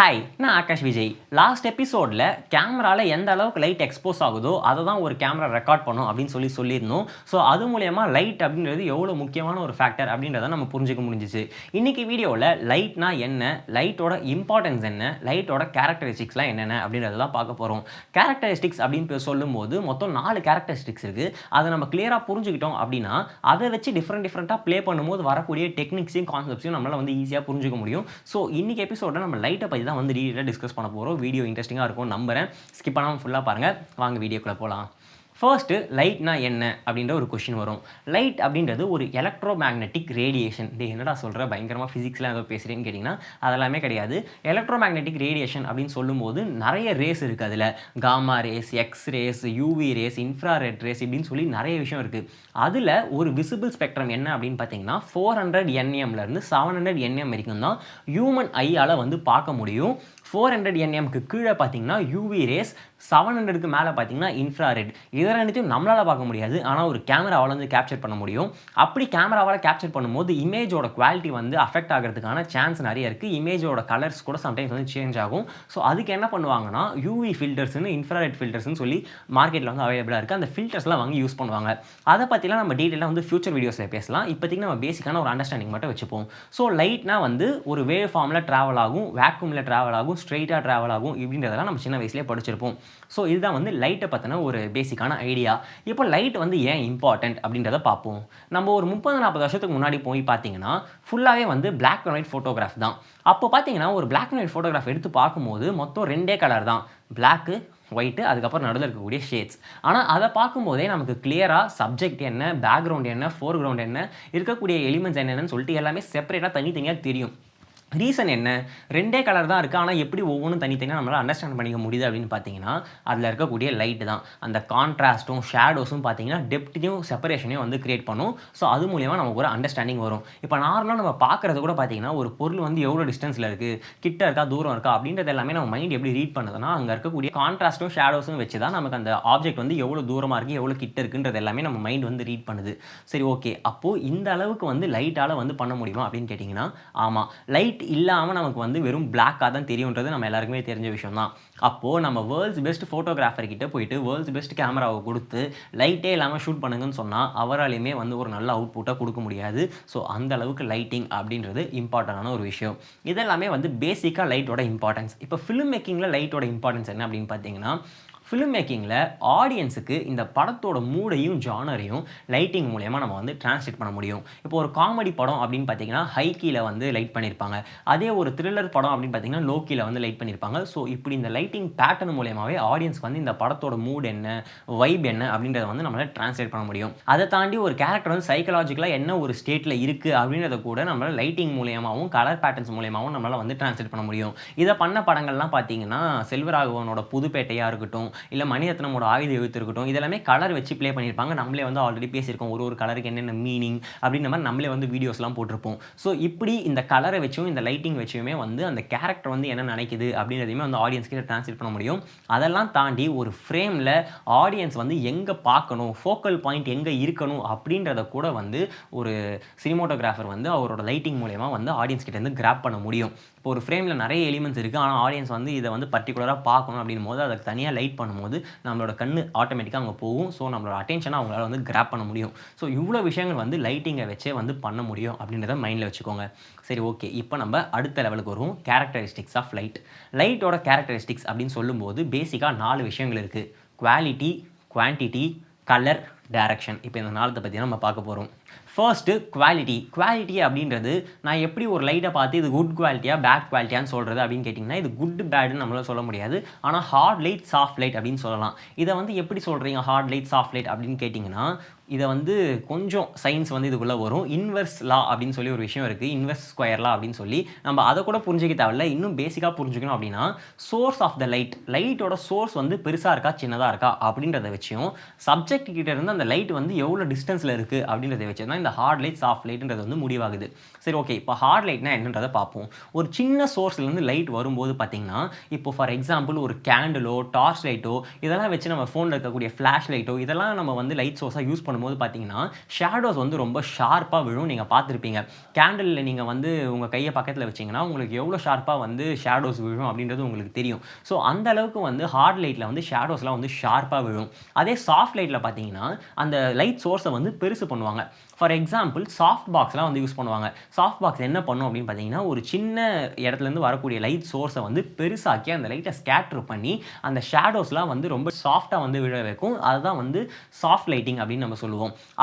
Hi, நான் Akash Vijay. Last எபிசோடில் கேமராவில் எந்த அளவுக்கு லைட் எக்ஸ்போஸ் ஆகுதோ அதை தான் ஒரு கேமரா ரெக்கார்ட் பண்ணும் அப்படின்னு சொல்லியிருந்தோம். ஸோ அது மூலயமா லைட் அப்படின்றது எவ்வளோ முக்கியமான ஒரு ஃபேக்டர் அப்படின்றத நம்ம புரிஞ்சுக்க முடிஞ்சிச்சு. இன்றைக்கி வீடியோவில் லைட்னா என்ன, லைட்டோட இம்பார்ட்டன்ஸ் என்ன, லைட்டோட கேரக்டரிஸ்டிக்ஸ்லாம் என்னென்ன அப்படின்றத தான் பார்க்க போகிறோம். கேரக்டரிஸ்டிக்ஸ் அப்படின்னு சொல்லும்போது மொத்தம் 4 கேரக்டரிஸ்டிக்ஸ் இருக்குது. அதை நம்ம கிளியராக புரிஞ்சுக்கிட்டோம் அப்படின்னா அதை வச்சு டிஃப்ரெண்ட்டாக ப்ளே பண்ணும்போது வரக்கூடிய டெக்னிக்ஸையும் கான்செப்ட்ஸையும் நம்மளால் வந்து ஈஸியாக புரிஞ்சுக்க முடியும். ஸோ இன்றைக்கி எபிசோடில் நம்ம லைட்டை பற்றி தான் வந்து டீட்டெயிலாக டிஸ்கஸ் பண்ண போகிறோம். வீடியோ இன்ட்ரெஸ்டிங்காக இருக்கும் நம்புறேன். ஸ்கிப் பண்ணாமல் ஃபுல்லாக பாருங்கள். வாங்க வீடியோக்குள்ளே போகலாம். ஃபர்ஸ்ட்டு லைட்னா என்ன அப்படின்ற ஒரு கொஷின் வரும். லைட் அப்படின்றது ஒரு எலக்ட்ரோ மேக்னெட்டிக் ரேடியேஷன். என்னடா சொல்கிற, பயங்கரமாக ஃபிசிக்ஸ்லாம் ஏதோ பேசுகிறேன்னு கேட்டிங்கன்னா அதெல்லாமே கிடையாது. எலக்ட்ரோ மேக்னெட்டிக் ரேடியேஷன் அப்படின்னு சொல்லும்போது நிறைய ரேஸ் இருக்குது. அதில் gamma rays, X rays, UV rays, infrared rays இப்படின்னு சொல்லி நிறைய விஷயம் இருக்குது. அதில் ஒரு விசிபிள் ஸ்பெக்ட்ரம் என்ன அப்படின்னு பார்த்தீங்கன்னா 400 nmலேருந்து 700 nm வரைக்கும் தான் ஹியூமன் ஐயால் வந்து பார்க்க முடியும். 400 nmக்கு கீழே பார்த்தீங்கன்னா யூவி ரேஸ், 700க்கு மேலே பார்த்தீங்கன்னா இன்ஃப்ராரெட். இதை ரெண்டுத்தையும் நம்மளால் பார்க்க முடியாது, ஆனால் ஒரு கேமராவால் வந்து கேப்சர் பண்ண முடியும். அப்படி கேமராவால் கேப்சர் பண்ணும்போது இமேஜோட குவாலிட்டி வந்து அஃபெக்ட் ஆகிறதுக்கான சான்ஸ் நிறைய இருக்குது. இமேஜோட கலர்ஸ் கூட சம்டைம்ஸ் வந்து சேஞ்ச் ஆகும். ஸோ அதுக்கு என்ன பண்ணுவாங்கன்னா யூவி ஃபில்டர்ஸ்னு, இன்ஃப்ராரெட் ஃபில்டர்ஸ்னு சொல்லி மார்க்கெட்டில் வந்து அவைலபிளாக இருக்குது. அந்த ஃபில்டர்ஸ்லாம் வாங்கி யூஸ் பண்ணுவாங்க. அதை பற்றிலாம் நம்ம டீட்டெயிலாக வந்து ஃபியூச்சர் வீடியோஸில் பேசலாம். இப்போதைக்கு நம்ம பேசிக்கான ஒரு அண்டர்ஸ்டாண்டிங் மட்டும் வச்சுப்போம். ஸோ லைட்னா வந்து ஒரு வேவ் ஃபார்மில் ட்ராவல் ஆகும், வேக்யூமில் ட்ராவல் ஆகும், ஸ்ட்ரெயிட்டாக ட்ராவல் ஆகும். இப்படின்றதெல்லாம் நம்ம சின்ன வயசுலேயே படிச்சிருப்போம். ஸோ இதுதான் வந்து லைட்டை பற்றின ஒரு பேசிக்கான ஐடியா. இப்போ லைட் வந்து ஏன் இம்பார்ட்டண்ட் அப்படின்றத பார்ப்போம். நம்ம ஒரு 30-40 வருஷத்துக்கு முன்னாடி போய் பார்த்தீங்கன்னா ஃபுல்லாகவே வந்து பிளாக் அண்ட் ஒயிட் ஃபோட்டோகிராஃப் தான். அப்போ பார்த்தீங்கன்னா ஒரு பிளாக் அண்ட் ஒயிட் ஃபோட்டோகிராஃப் எடுத்து பார்க்கும்போது மொத்தம் 2 கலர் தான், பிளாக்கு, ஒயிட்டு, அதுக்கப்புறம் நடுவில் இருக்கக்கூடிய ஷேட்ஸ். ஆனால் அதை பார்க்கும்போதே நமக்கு கிளியராக சப்ஜெக்ட் என்ன, பேக்ரவுண்ட் என்ன, ஃபோர்க்ரவுண்ட் என்ன, இருக்கக்கூடிய எலிமெண்ட்ஸ் என்னென்னு சொல்லிட்டு எல்லாமே செப்பரேட்டாக தனித்தனியாக தெரியும். ரீசன் என்ன, 2 கலர் தான் இருக்குது, ஆனால் எப்படி ஒவ்வொன்றும் தனித்தனியாக நம்மளால் அண்டர்ஸ்டாண்ட் பண்ணிக்க முடியுது அப்படின்னு பார்த்தீங்கன்னா அதில் இருக்கக்கூடிய லைட்டு தான். அந்த கான்ட்ராஸ்ட்டும் ஷேடோஸும் பார்த்தீங்கன்னா டெப்த்தையும் செப்பரேஷனையும் வந்து கிரியேட் பண்ணும். ஸோ அது மூலிமா நமக்கு ஒரு அண்டர்ஸ்டாண்டிங் வரும். இப்போ நார்மலாக நம்ம பார்க்குறது கூட பார்த்தீங்கன்னா ஒரு பொருள் வந்து எவ்வளோ டிஸ்டன்ஸில் இருக்குது, கிட்ட இருக்கா, தூரம் இருக்கா அப்படின்றது எல்லாமே நம்ம மைண்ட் எப்படி ரீட் பண்ணுதுன்னா அங்கே இருக்கக்கூடிய கான்ட்ராஸ்ட்டும் ஷேடோஸும் வச்சு தான் நமக்கு அந்த ஆப்ஜெக்ட் வந்து எவ்வளோ தூரமாக இருக்குது, எவ்வளோ கிட்ட இருக்குன்றது எல்லாமே நம்ம மைண்ட் வந்து ரீட் பண்ணுது. சரி, ஓகே, அப்போது இந்த அளவுக்கு வந்து லைட்டால் வந்து பண்ண முடியுமா அப்படின்னு கேட்டிங்கன்னா ஆமாம். லைட் இல்லாமல் நமக்கு வந்து வெறும் பிளாக்காக தான் தெரியுன்றது நம்ம எல்லாருக்குமே தெரிஞ்ச விஷயம் தான். அப்போது நம்ம வேர்ல்ட்ஸ் பெஸ்ட் ஃபோட்டோகிராஃபர் கிட்ட போயிட்டு வேர்ல்ட்ஸ் பெஸ்ட் கேமராவை கொடுத்து லைட்டே இல்லாமல் ஷூட் பண்ணுங்கன்னு சொன்னால் அவராலையுமே வந்து ஒரு நல்ல அவுட்புட்டாக கொடுக்க முடியாது. ஸோ அந்த அளவுக்கு லைட்டிங் அப்படின்றது இம்பார்ட்டண்டான ஒரு விஷயம். இதெல்லாமே வந்து பேசிக்காக லைட்டோட இம்பார்ட்டன்ஸ். இப்போ ஃபிலிம் மேக்கிங்கில் லைட்டோட இம்பார்ட்டன்ஸ் என்ன அப்படின்னு பார்த்தீங்கன்னா, ஃபிலிம் மேக்கிங்கில் ஆடியன்ஸுக்கு இந்த படத்தோட மூடையும் ஜானரையும் லைட்டிங் மூலயமா நம்ம வந்து டிரான்ஸ்லேட் பண்ண முடியும். இப்போ ஒரு காமெடி படம் அப்படின்னு பார்த்தீங்கன்னா ஹை கீழ வந்து லைட் பண்ணியிருப்பாங்க. அதே ஒரு த்ரில்லர் படம் அப்படின்னு பார்த்தீங்கன்னா லோ கீழ வந்து லைட் பண்ணியிருப்பாங்க. ஸோ இப்படி இந்த லைட்டிங் பேட்டர்ன் மூலயமாவே ஆடியன்ஸ்க்கு வந்து இந்த படத்தோட மூட் என்ன, வைப் என்ன அப்படின்றத வந்து நம்மளால் டிரான்ஸ்லேட் பண்ண முடியும். அதை தாண்டி ஒரு கேரக்டர் வந்து சைக்கலாஜிக்கலாக என்ன ஒரு ஸ்டேட்டில் இருக்குது அப்படின்றத கூட நம்மளால் லைட்டிங் மூலயமாவும் கலர் பேட்டர்ன்ஸ் மூலயமாவும் நம்மளால் வந்து டிரான்ஸ்லேட் பண்ண முடியும். இதை பண்ண படங்கள்லாம் பார்த்தீங்கன்னா செல்வராகவனோட புதுப்பேட்டையாக இருக்கட்டும், இல்லை மணிரத்னமோட ஆயுத எழுத்து இருக்கட்டும், இதெல்லாமே கலர் வச்சு ப்ளே பண்ணியிருப்பாங்க. நம்மளே வந்து ஆல்ரெடி பேசியிருக்கோம் ஒரு கலருக்கு என்னென்ன மீனிங் அப்படின்ற மாதிரி நம்மளே வந்து வீடியோஸ்லாம் போட்டிருப்போம். ஸோ இப்படி இந்த கலரை வச்சும் இந்த லைட்டிங் வச்சுமே வந்து அந்த கேரக்டர் வந்து என்ன நினைக்குது அப்படின்றதையுமே வந்து ஆடியன்ஸ்கிட்ட டிரான்ஸ்லேட் பண்ண முடியும். அதெல்லாம் தாண்டி ஒரு ஃப்ரேமில் ஆடியன்ஸ் வந்து எங்கே பார்க்கணும், ஃபோக்கல் பாயிண்ட் எங்கே இருக்கணும் அப்படின்றத கூட வந்து ஒரு சினிமோட்டோகிராஃபர் வந்து அவரோட லைட்டிங் மூலயமா வந்து ஆடியன்ஸ் கிட்ட இருந்து கிராப் பண்ண முடியும். இப்போ ஒரு ஃப்ரேமில் நிறைய எலிமெண்ட்ஸ் இருக்குது, ஆனால் ஆடியன்ஸ் வந்து இதை வந்து பர்டிகுலராக பார்க்கணும் அப்படின் போது அதுக்கு தனியாக லைட் பண்ணும்போது நம்மளோட கண்ணு ஆட்டோமேட்டிக்காக அங்கே போகும். ஸோ நம்மளோட அட்டென்ஷனை அவங்களால வந்து கிராப் பண்ண முடியும். ஸோ இவ்வளோ விஷயங்கள் வந்து லைட்டிங்கை வச்சே வந்து பண்ண முடியும் அப்படின்றத மைண்டில் வச்சுக்கோங்க. சரி, ஓகே, இப்போ நம்ம அடுத்த லெவலுக்கு வருவோம். Characteristics of light. லைட்டோட கேரக்டரிஸ்டிக்ஸ் அப்படின்னு சொல்லும்போது பேசிக்காக 4 விஷயங்கள் இருக்குது. Quality, quantity, colour, direction. இப்போ இந்த 4 பற்றி நம்ம பார்க்க போகிறோம். ஃபர்ஸ்ட்டு குவாலிட்டி அப்படின்றது நான் எப்படி ஒரு லைட்டை பார்த்து இது குட் குவாலிட்டியா பேட் குவாலிட்டியான்னு சொல்கிறது அப்படின்னு கேட்டிங்கன்னா இது குட் பேடுன்னு நம்மளால் சொல்ல முடியாது. ஆனால் ஹார்ட் லைட், சாஃப்ட் லைட் அப்படின்னு சொல்லலாம். இதை வந்து எப்படி சொல்கிறீங்க ஹார்ட் லைட், சாஃப்ட் லைட் அப்படின்னு கேட்டிங்கன்னா இதை வந்து கொஞ்சம் சயின்ஸ் வந்து இதுக்குள்ளே வரும். இன்வெர்ஸ் லா அப்படின்னு சொல்லி ஒரு விஷயம் இருக்குது, இன்வெர்ஸ் ஸ்கொயர் லா அப்படின்னு சொல்லி. நம்ம அதை கூட புரிஞ்சிக்க தேவையில்ல. இன்னும் பேசிக்காக புரிஞ்சுக்கணும் அப்படின்னா சோர்ஸ் ஆஃப் த லைட்டோட சோர்ஸ் வந்து பெருசாக இருக்கா சின்னதாக இருக்கா அப்படின்றத வச்சும் சப்ஜெக்ட் கிட்ட இருந்து அந்த லைட் வந்து எவ்வளோ டிஸ்டன்ஸில் இருக்குது அப்படின்றத வச்சு தான் இந்த ஹார்ட் லைட், சாஃப்ட் லைட்ன்றது வந்து முடிவாகுது. சரி, ஓகே, இப்போ ஹார்ட் லைட்னா என்னன்றதை பார்ப்போம். ஒரு சின்ன சோர்ஸ்லேருந்து லைட் வரும்போது பார்த்தீங்கன்னா இப்போ ஃபார் எக்ஸாம்பிள் ஒரு கேண்டிலோ, டார்ச் லைட்டோ இதெல்லாம் வச்சு நம்ம ஃபோனில் இருக்கக்கூடிய ஃப்ளாஷ் லைட்டோ இதெல்லாம் நம்ம வந்து லைட் சோர்ஸாக யூஸ் பண்ணும்போது பண்ணும்போது பார்த்தீங்கன்னா ஷேடோஸ் வந்து ரொம்ப ஷார்ப்பாக விழும். நீங்கள் பார்த்துருப்பீங்க. கேண்டிலில் நீங்கள் வந்து உங்கள் கையை பக்கத்தில் வச்சிங்கன்னா உங்களுக்கு எவ்வளோ ஷார்ப்பாக வந்து ஷேடோஸ் விழும் அப்படின்றது உங்களுக்கு தெரியும். ஸோ அந்த அளவுக்கு வந்து ஹார்ட் லைட்டில் வந்து ஷேடோஸ்லாம் வந்து ஷார்ப்பாக விழும். அதே சாஃப்ட் லைட்டில் பார்த்தீங்கன்னா அந்த லைட் சோர்ஸை வந்து பெருசு பண்ணுவாங்க. ஃபார் எக்ஸாம்பிள் சாஃப்ட் பாக்ஸ்லாம் வந்து யூஸ் பண்ணுவாங்க. சாஃப்ட் பாக்ஸ் என்ன பண்ணும் அப்படின்னு பார்த்தீங்கன்னா ஒரு சின்ன இடத்துலேருந்து வரக்கூடிய லைட் சோர்ஸை வந்து பெருசாக்கி அந்த லைட்டை ஸ்கேட்டர் பண்ணி அந்த ஷேடோஸ்லாம் வந்து ரொம்ப சாஃப்டாக வந்து விழ வைக்கும். அதுதான் வந்து சாஃப்ட் லைட்டிங் அப்படின்னு நம்ம சொல்லுவோம்.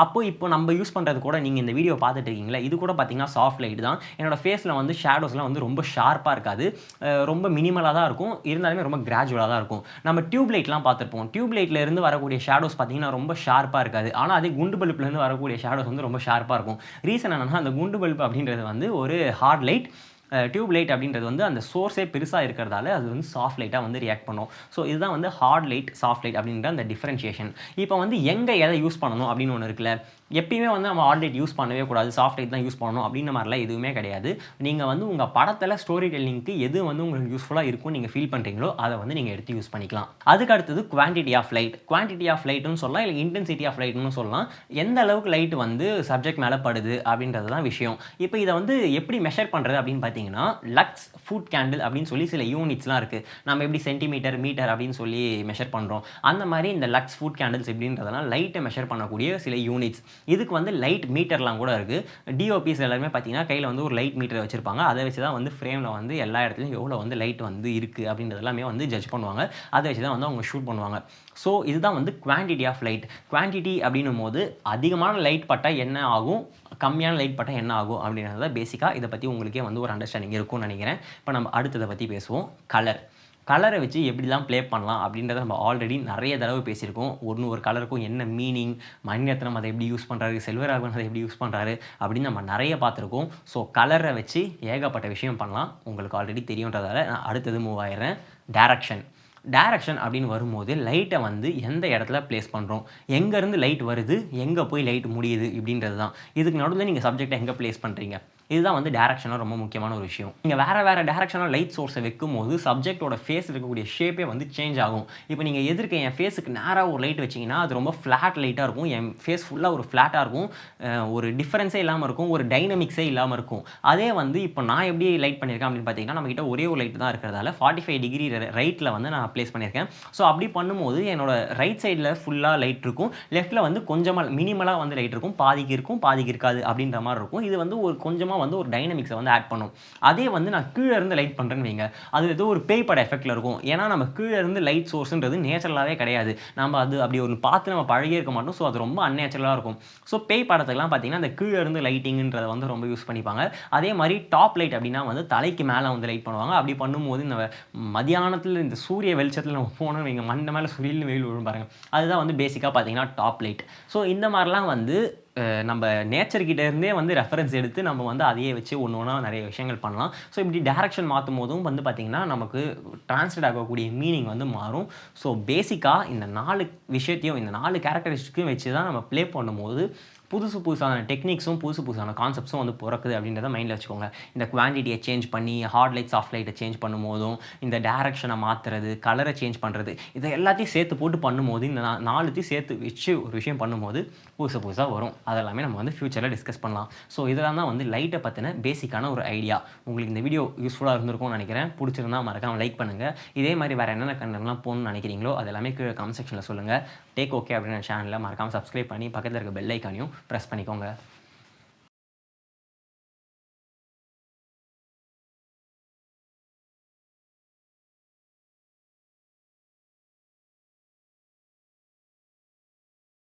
இப்போ நம்ம யூஸ் பண்ணுறது கூட நீங்கள் இந்த வீடியோ பார்த்துட்டு இருக்கீங்களா, இது கூட பார்த்தீங்கன்னா சாஃப்ட் லைட் தான். என்னோட ஃபேஸில் வந்து ஷேடோஸ்லாம் வந்து ரொம்ப ஷார்ப்பாக இருக்காது. ரொம்ப மினிமலாக தான் இருக்கும். இருந்தாலுமே ரொம்ப கிராஜுவலாக தான் இருக்கும். நம்ம டியூப் லைட்லாம் பார்த்துருப்போம். டியூப் லைட்ல இருந்து வரக்கூடிய ஷேடோஸ் பார்த்தீங்கன்னா ரொம்ப ஷார்ப்பாக இருக்காது. ஆனால் அதே குண்டு பல்ப்லேருந்து வரக்கூடிய ஷேடோஸ் வந்து ரொம்ப ஷார்ப்பாக இருக்கும். ரீசன் என்னன்னா அந்த குண்டு பல்ப் அப்படின்றது வந்து ஒரு ஹார்ட் லைட். டியூப் லைட் அப்படின்றது வந்து அந்த சோர்ஸே பெருசாக இருக்கிறதால அது வந்து சாஃப்ட் லைட்டாக வந்து ரியாக்ட் பண்ணும். ஸோ இதுதான் வந்து ஹார்ட் லைட் சாஃப்ட் லைட் அப்படின்ற அந்த டிஃபரன்ஷியேஷன். இப்போ வந்து எங்கே எதை யூஸ் பண்ணணும் அப்படின்னு ஒன்று இருக்குல்ல. எப்பயுமே வந்து நம்ம ஹார்ட் லைட் யூஸ் பண்ணவே கூடாது, சாஃப்ட் லைட் தான் யூஸ் பண்ணணும் அப்படின்ற மாதிரிலாம் எதுவுமே கிடையாது. நீங்கள் வந்து உங்கள் படத்தில் ஸ்டோரி டெல்லிங்க்கு எது வந்து உங்களுக்கு யூஸ்ஃபுல்லாக இருக்கும் நீங்கள் ஃபீல் பண்ணுறீங்களோ அதை வந்து நீங்கள் எடுத்து யூஸ் பண்ணிக்கலாம். அதுக்கு அடுத்தது quantity of light. Quantity of லைட்னு சொல்லலாம், இல்லை இன்டென்சிட்டி ஆஃப் லைட்னு சொல்லலாம். எந்த அளவுக்கு லைட் வந்து சப்ஜெக்ட் மேலே படுது அப்படின்றது தான் விஷயம். இப்போ இதை வந்து எப்படி மெஷர் பண்ணுறது அப்படின்னு பார்த்தீங்கன்னா லக்ஸ் ஃபுட் கேண்டில் அப்படின்னு சொல்லி சில யூனிட்ஸ்லாம் இருக்குது. நம்ம எப்படி சென்டிமீட்டர் மீட்டர் அப்படின்னு சொல்லி மெஷர் பண்ணுறோம், அந்த மாதிரி இந்த லக்ஸ் ஃபுட் கேண்டில்ஸ் எப்படின்றதெல்லாம் லைட்டை மெஷர் பண்ணக்கூடிய சில யூனிட்ஸ். இதுக்கு வந்து லைட் மீட்டர்லாம் கூட இருக்குது. டிஓபிஸ் எல்லாருமே பார்த்தீங்கன்னா கையில் வந்து ஒரு லைட் மீட்டர் வச்சுருப்பாங்க. அதை வச்சு தான் வந்து ஃப்ரேமில் வந்து எல்லா இடத்துலையும் எவ்வளோ வந்து லைட் வந்து இருக்குது அப்படின்றது எல்லாமே வந்து ஜட்ஜ் பண்ணுவாங்க. அதை வச்சு தான் வந்து அவங்க ஷூட் பண்ணுவாங்க. ஸோ இதுதான் வந்து குவான்டிட்டி ஆஃப் லைட். குவான்டிட்டி அப்படின்னும் போது அதிகமான லைட் பட்டால் என்ன ஆகும், கம்மியான லைட் பட்டால் என்ன ஆகும் அப்படின்றத பேசிக்காக இதை பற்றி உங்களுக்கே வந்து ஒரு அண்டர்ஸ்டாண்டிங் இருக்கும்னு நினைக்கிறேன். இப்போ நம்ம அடுத்ததை பற்றி பேசுவோம். கலரை வச்சு எப்படிலாம் ப்ளே பண்ணலாம் அப்படின்றத நம்ம ஆல்ரெடி நிறைய தடவை பேசியிருக்கோம். ஒரு கலருக்கும் என்ன மீனிங், மணிரத்னம் அதை எப்படி யூஸ் பண்ணுறாரு, செல்வராகவன் அதை எப்படி யூஸ் பண்ணுறாரு அப்படின்னு நம்ம நிறைய பார்த்துருக்கோம். ஸோ கலரை வச்சு ஏகப்பட்ட விஷயம் பண்ணலாம். உங்களுக்கு ஆல்ரெடி தெரியுன்றதால நான் அடுத்தது மூவ் ஆயிடுறேன். டைரக்ஷன் அப்படின்னு வரும்போது லைட்டை வந்து எந்த இடத்துல ப்ளேஸ் பண்ணுறோம், எங்கேருந்து லைட் வருது, எங்கே போய் லைட் முடியுது இப்படின்றது தான். இதுக்கு நடுவில் நீங்கள் சப்ஜெக்டை எங்கே ப்ளேஸ் பண்ணுறீங்க, இதுதான் வந்து டேரக்ஷனாக ரொம்ப முக்கியமான ஒரு விஷயம். நீங்கள் வேறு டேரக்ஷனாக லைட் சோர்ஸை வைக்கும் போது சப்ஜெக்டோட ஃபேஸ் இருக்கக்கூடிய ஷேப்பே வந்து சேஞ்ச் ஆகும். இப்போ நீங்கள் எதிர்க்க என் ஃபேஸுக்கு நேராக ஒரு லைட் வச்சிங்கன்னா அது ரொம்ப ஃப்ளாட் லைட்டாக இருக்கும். என் ஃபேஸ் ஃபுல்லாக ஒரு ஃப்ளாட்டாக இருக்கும். ஒரு டிஃபரன்ஸே இல்லாமல் இருக்கும், ஒரு டைனமிக்ஸே இல்லாமல் இருக்கும். அதே வந்து இப்போ நான் எப்படி லைட் பண்ணியிருக்கேன் அப்படின்னு பார்த்தீங்கன்னா, நம்மகிட்ட ஒரே ஒரு லைட் தான் இருக்கிறதால 45 டிகிரி ரைட்டில் வந்து நான் ப்ளேஸ் பண்ணியிருக்கேன். ஸோ அப்படி பண்ணும்போது என்னோட ரைட் சைடில் ஃபுல்லாக லைட் இருக்கும், லெஃப்ட்டில் வந்து கொஞ்சமாக மினிமலாக வந்து லைட் இருக்கும், பாதிக்கு இருக்காது அப்படின்ற மாதிரி இருக்கும். இது வந்து ஒரு கொஞ்சமாக வந்து ஒரு டைனமிக்ஸை வந்து ஆட் பண்ணும். அதே வந்து நான் கீழே இருந்து லைட் பண்ணுறேன்னு வைங்க, அது ஏதோ ஒரு பேய் பட எஃபெக்டில் இருக்கும். ஏன்னா நம்ம கீழே இருந்து லைட் சோர்ஸ்ன்றது நேச்சுரலாகவே கிடையாது. நம்ம அது அப்படி ஒரு பார்த்து நம்ம பழகியே இருக்க மாட்டோம். ஸோ அது ரொம்ப அன்நேச்சுரலாக இருக்கும். ஸோ பேய் படத்துக்குலாம் பார்த்தீங்கன்னா அந்த கீழே இருந்து லைட்டிங்கிறத வந்து ரொம்ப யூஸ் பண்ணிப்பாங்க. அதே மாதிரி டாப் லைட் அப்படின்னா வந்து தலைக்கு மேலே வந்து லைட் பண்ணுவாங்க. அப்படி பண்ணும்போது இந்த மதியானத்தில் இந்த சூரிய வெளிச்சத்தில் நம்ம போனோம் நீங்கள் மண்டை மேலே சுரியில் வெயில் விழும் பாருங்க, அதுதான் வந்து பேசிக்காக பார்த்தீங்கன்னா டாப் லைட். ஸோ இந்த மாதிரிலாம் வந்து நம்ம நேச்சர்கிட்ட இருந்தே வந்து ரெஃபரன்ஸ் எடுத்து நம்ம வந்து அதையே வச்சு ஒன்றா நிறைய விஷயங்கள் பண்ணலாம். ஸோ இப்படி டேரக்ஷன் மாற்றும் போதும் வந்து பார்த்திங்கன்னா நமக்கு டிரான்ஸ்லேட் ஆகக்கூடிய மீனிங் வந்து மாறும். ஸோ பேசிக்காக இந்த 4 விஷயத்தையும், இந்த 4 கேரக்டரிஸ்டிக்கும் வச்சு தான் நம்ம ப்ளே பண்ணும்போது புதுசான டெக்னிக்ஸும் புதுசான கான்செப்ட்ஸும் வந்து பிறக்குது அப்படின்றத மைண்டில் வச்சுக்கோங்க. இந்த குவான்டிட்டியை சேஞ்ச் பண்ணி ஹார்ட் லைட் சாஃப்ட் லைட்டை சேஞ்ச் பண்ணும்போதும், இந்த டேரக்ஷனை மாற்றுறது, கலரை சேஞ்ச் பண்ணுறது, இதை எல்லாத்தையும் சேர்த்து போட்டு பண்ணும்போது, இந்த 4த்தையும் சேர்த்து வச்சு ஒரு விஷயம் பண்ணும்போது புதுசாக வரும். அதெல்லாமே நம்ம வந்து ஃப்யூச்சரில் டிஸ்கஸ் பண்ணலாம். ஸோ இதெல்லாம் தான் வந்து லைட்டை பற்றின பேசிக்கான ஒரு ஐடியா. உங்களுக்கு இந்த வீடியோ யூஸ்ஃபுல்லாக இருந்திருக்கும்னு நினைக்கிறேன். பிடிச்சிருந்தா மறக்காமல் லைக் பண்ணுங்கள். இதே மாதிரி வேறு என்னென்ன கண்டென்ட்லாம் போகணும்னு நினைக்கிறீங்களோ அது எல்லாமே கீழே கமெண்ட் செக்ஷனில் சொல்லுங்கள். டேக் ஓகே அப்படின்னு சேனலில் மறக்காமல் சப்ஸ்கிரைப் பண்ணி பக்கத்தில் இருக்க பெல் ஐக்கானையும் ப்ரெஸ் பண்ணிக்கோங்க.